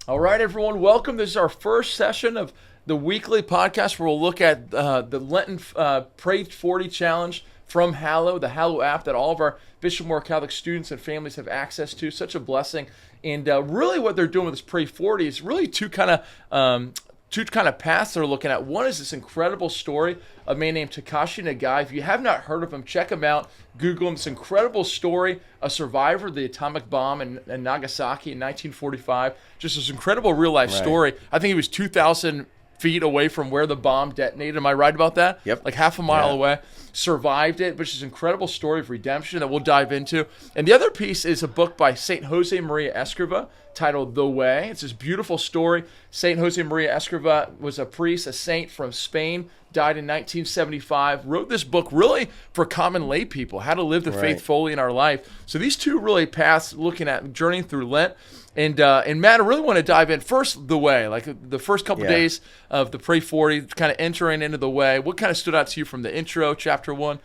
All right, everyone, welcome. This is our first session of the weekly podcast where we'll look at the Lenten Pray 40 Challenge from Hallow, the Hallow app that all of our Bishop Moore Catholic students and families have access to. Such a blessing. And really what they're doing with this Pray 40 is really two kind of paths they're looking at. One is this incredible story of a man named Takashi Nagai. If you have not heard of him, check him out. Google him. This incredible story, a survivor of the atomic bomb in Nagasaki in 1945. Just this incredible real-life story. I think he was 2,000 feet away from where the bomb detonated. Am I right about that? Yep. Like half a mile away. Survived it, which is an incredible story of redemption that we'll dive into. And the other piece is a book by St. Jose Maria Escriva titled The Way. It's this beautiful story. St. Jose Maria Escriva was a priest, a saint from Spain, died in 1975, wrote this book really for common lay people, how to live the faith fully in our life. So these two really paths looking at journeying through Lent. And Matt, I really want to dive in first the way, like the first couple days of the Pray 40, kind of entering into the way. What kind of stood out to you from the intro, chapter 1?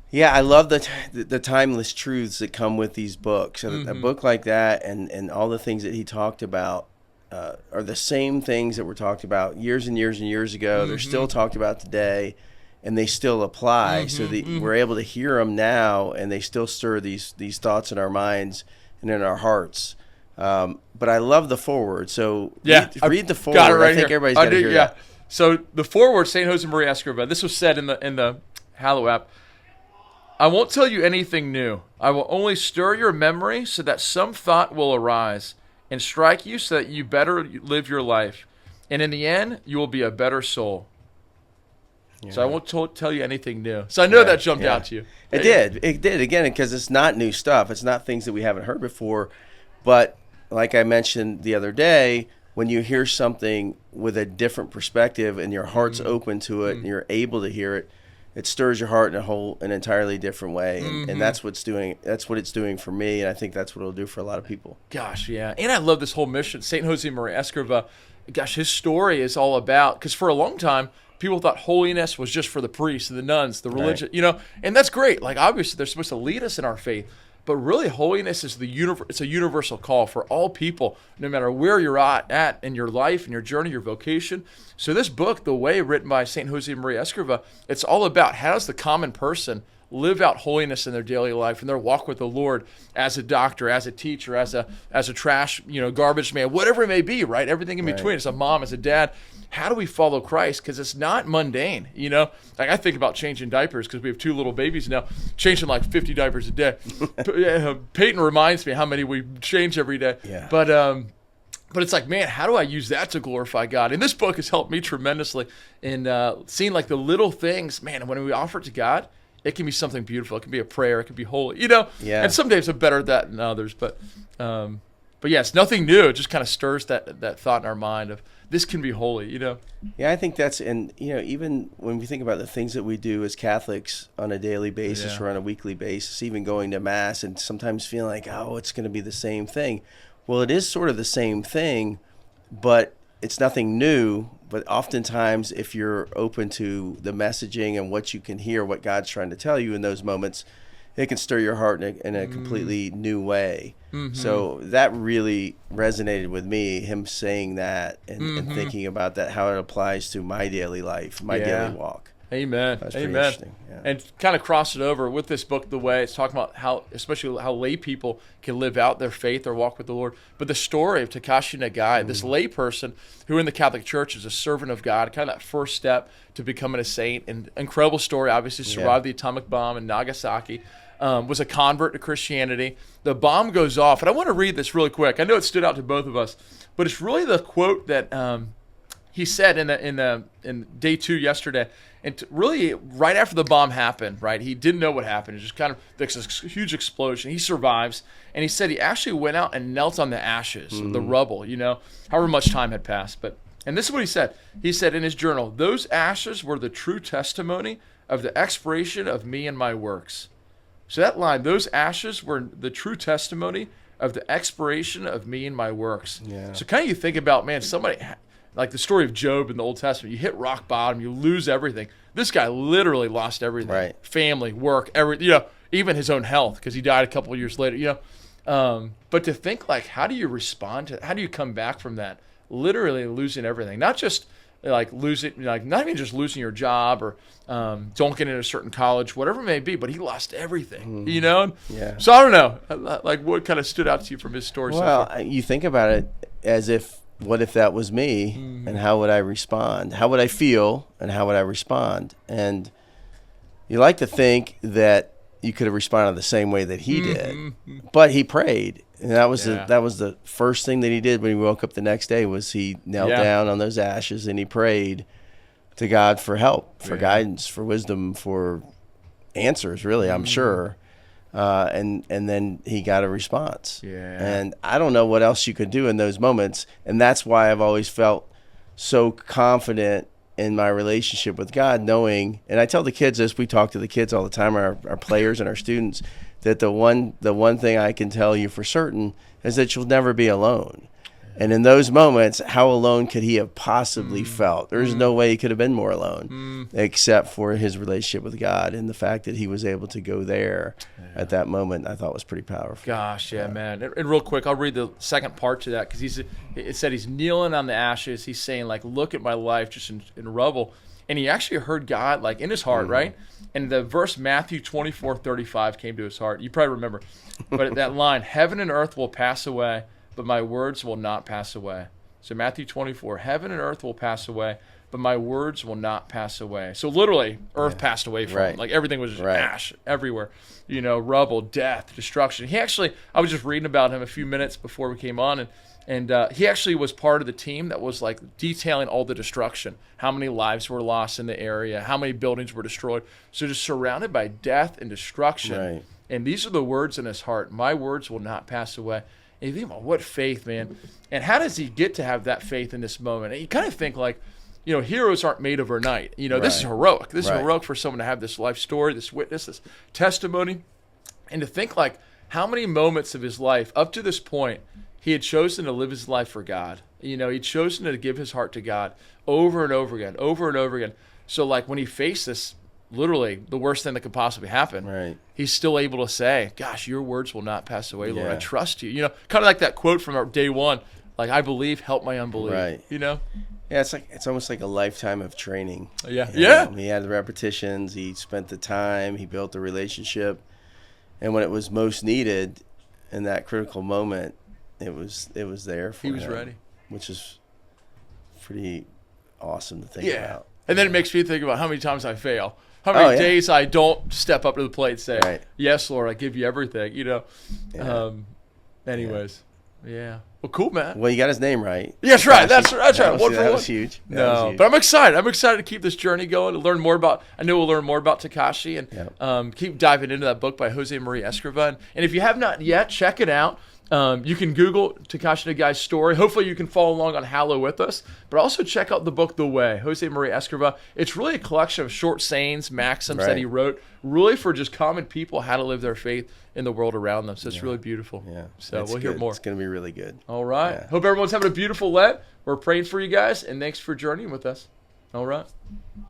Yeah, I love the timeless truths that come with these books. A book like that and all the things that he talked about are the same things that were talked about years and years and years ago. They're still talked about today, and they still apply. So we're able to hear them now, and they still stir these thoughts in our minds and in our hearts. But I love the foreword. So read the foreword. Got it right I think here. everybody's got to hear that. So the foreword, St. Jose Maria Escriva. This was said in the Hallow app. I won't tell you anything new. I will only stir your memory so that some thought will arise and strike you so that you better live your life. And in the end, you will be a better soul. Yeah. So I won't tell you anything new. So I know that jumped out to you. It did. It did, again, because it's not new stuff. It's not things that we haven't heard before. But like I mentioned the other day, when you hear something with a different perspective and your heart's open to it and you're able to hear it, it stirs your heart in an entirely different way, and that's what it's doing for me, and I think that's what it'll do for a lot of people. Gosh, yeah, and I love this whole mission. St. Jose Maria Escriva, gosh, his story is all about, because for a long time, people thought holiness was just for the priests and the nuns, the religion, and that's great. Like, obviously, they're supposed to lead us in our faith, but really, holiness is it's a universal call for all people, no matter where you're at in your life, in your journey, your vocation. So this book, The Way, written by St. Jose Maria Escriva, it's all about how does the common person live out holiness in their daily life and their walk with the Lord as a doctor, as a teacher, as a trash, garbage man, whatever it may be, right? Everything in between, as a mom, as a dad. How do we follow Christ? Because it's not mundane, Like I think about changing diapers because we have 2 little babies now, changing like 50 diapers a day. Peyton reminds me how many we change every day. Yeah. But it's like, man, how do I use that to glorify God? And this book has helped me tremendously in seeing like the little things, man, when we offer it to God, it can be something beautiful. It can be a prayer. It can be holy, Yeah. And some days I'm better at that than others. But yeah, it's nothing new. It just kind of stirs that thought in our mind of this can be holy, Yeah, I think that's, and even when we think about the things that we do as Catholics on a daily basis or on a weekly basis, even going to Mass and sometimes feeling like, oh, it's going to be the same thing. Well, it is sort of the same thing, but it's nothing new. But oftentimes, if you're open to the messaging and what you can hear, what God's trying to tell you in those moments, it can stir your heart in a completely new way. So that really resonated with me, him saying that and thinking about that, how it applies to my daily life, my daily walk. Amen. That's pretty Amen. interesting. Yeah. And kind of cross it over with this book, The Way. It's talking about especially how lay people can live out their faith or walk with the Lord. But the story of Takashi Nagai, this lay person who in the Catholic Church is a servant of God, kind of that first step to becoming a saint. And incredible story, obviously survived the atomic bomb in Nagasaki. Was a convert to Christianity. The bomb goes off, and I want to read this really quick. I know it stood out to both of us, but it's really the quote that he said in day 2 yesterday, and really right after the bomb happened. Right, he didn't know what happened. It just kind of this huge explosion. He survives, and he said he actually went out and knelt on the ashes, the rubble. However much time had passed, and this is what he said. He said in his journal, "Those ashes were the true testimony of the expiration of me and my works." So that line, those ashes were the true testimony of the expiration of me and my works. Yeah. So kind of you think about, man, somebody, like the story of Job in the Old Testament, you hit rock bottom, you lose everything. This guy literally lost everything. Right. Family, work, even his own health, because he died a couple of years later. But to think like, how do you respond to? How do you come back from that? Literally losing everything, not just like losing, like not even just losing your job or don't get into a certain college, whatever it may be. But he lost everything, you know. Yeah. So I don't know, like what kind of stood out to you from his story? Well, you think about it as if, what if that was me, and how would I respond? How would I feel, and how would I respond? And you like to think that you could have responded the same way that he did, but he prayed, and that was the first thing that he did when he woke up the next day. Was he knelt down on those ashes and he prayed to God for help, for guidance, for wisdom, for answers. Really, I'm sure. And then he got a response. Yeah. And I don't know what else you could do in those moments, and that's why I've always felt so confident in my relationship with God, knowing, and I tell the kids this, we talk to the kids all the time, our players and our students, that the one thing I can tell you for certain is that you'll never be alone. And in those moments, how alone could he have possibly felt? There's no way he could have been more alone, except for his relationship with God and the fact that he was able to go there at that moment. I thought was pretty powerful. Gosh, man. And real quick, I'll read the second part to that, because it said he's kneeling on the ashes. He's saying, like, look at my life just in rubble. And he actually heard God, like, in his heart, right? And the verse Matthew 24:35 came to his heart. You probably remember. But that line, heaven and earth will pass away, but my words will not pass away. So Matthew 24, heaven and earth will pass away, but my words will not pass away. So literally, earth passed away from him. Like everything was just ash everywhere. You know, rubble, death, destruction. He actually, I was just reading about him a few minutes before we came on, and he actually was part of the team that was like detailing all the destruction, how many lives were lost in the area, how many buildings were destroyed. So just surrounded by death and destruction. Right. And these are the words in his heart. My words will not pass away. And you think about what faith, man. And how does he get to have that faith in this moment? And you kind of think like, you know, heroes aren't made overnight. You know, this is heroic. This is heroic for someone to have this life story, this witness, this testimony. And to think like how many moments of his life up to this point he had chosen to live his life for God. You know, he'd chosen to give his heart to God over and over again, over and over again. So like when he faced this, literally the worst thing that could possibly happen, he's still able to say, gosh, your words will not pass away, Lord. I trust you. You know, kind of like that quote from our day one, like, I believe, help my unbelief. You know? Yeah, it's almost like a lifetime of training. Yeah. You know, he had the repetitions, he spent the time, he built the relationship. And when it was most needed in that critical moment, it was there for him. He was ready. Which is pretty awesome to think about. And then it makes me think about how many times I fail. How many days I don't step up to the plate and say, yes, Lord, I give you everything, you know. Anyways, well, cool, man. Well, you got his name right. Yeah, that's right. That's right. That was huge. But I'm excited. I'm excited to keep this journey going, to learn more about, I know we'll learn more about Tekashi, and keep diving into that book by Jose Maria Escriva. And if you have not yet, check it out. You can Google Tekashi Nagai's story. Hopefully you can follow along on Hallow with us. But also check out the book The Way, Jose Maria Escriva. It's really a collection of short sayings, maxims that he wrote, really for just common people, how to live their faith in the world around them. So it's really beautiful. So we'll hear more. It's going to be really good. All right. Hope everyone's having a beautiful Lent. We're praying for you guys, and thanks for journeying with us. All right.